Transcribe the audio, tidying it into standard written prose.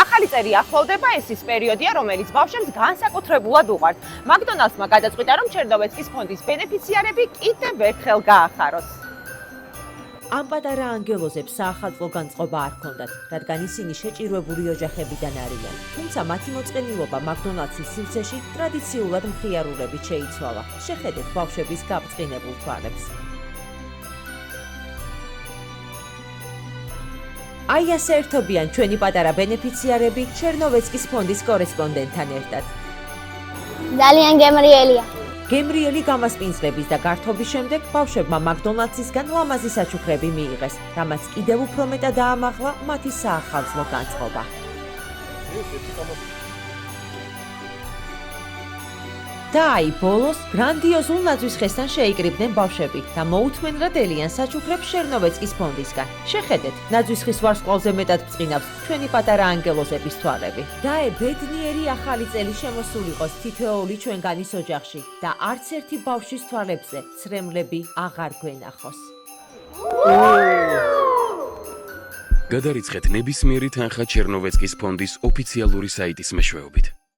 ახალი წელი ახლოვდება, ეს ის პერიოდია, რომელიც ბავშვებს განსაკუთრებულად უყვართ. მაკდონალდსმა გადაწყვიტა, რომ ჩერნოვეცკის ფონდის ბენეფიციარები კიდევ ერთხელ გაახაროს. ამ პატარა ანგელოზებს საახალწლო განწყობა არ ჰქონდათ, რადგან ისინი შეჭირვებული ოჯახებიდან არიან. თუმცა მათი მოწყენილობა მაკდონალდსის სივრცეში ტრადიციულად მხიარულებით შეიცვალა. შეხედეთ ბავშვების გაბრწყინებულ თვალებს. აი ასე ერთობიან ჩვენი პატარა ბენეფიციარები ჩერნოვეცკის ფონდის კორესპონდენტთან ერთად. ძალიან გემრიელია. გემრიელი გამასპინძლების და გართობის შემდეგ ბავშვებმა მაკდონალდსისგან ლამაზი საჩუქრები მიიღეს, რამაც კიდევ უფრო მეტად დაამაღლა მათი საახალწლო განწყობა. და აი ბოლოს გრანდიოზულ ნაძვის ხესთან შეიკრიბნენ ბავშვები და მოუთმენ რა დელიან საჩუქრებს ჩერნოვეცკის ფონდისგან. შეხედეთ, ნაძვის ხის ვარსკვლავზე მეტად ბწყინავს ჩვენი პატარა ანგელოზების თვალები. და ბედნიერი ახალი წელი შემოსული იყოს თითოეული ჩვენგანის ოჯახში და არც ერთი ბავშვის თვალებზე ცრემლები აღარ გვენახოს. გადარიცხეთ ნებისმიერი თანხა ჩერნოვეცკის ფონდის ოფიციალური საიტის მეშვეობით.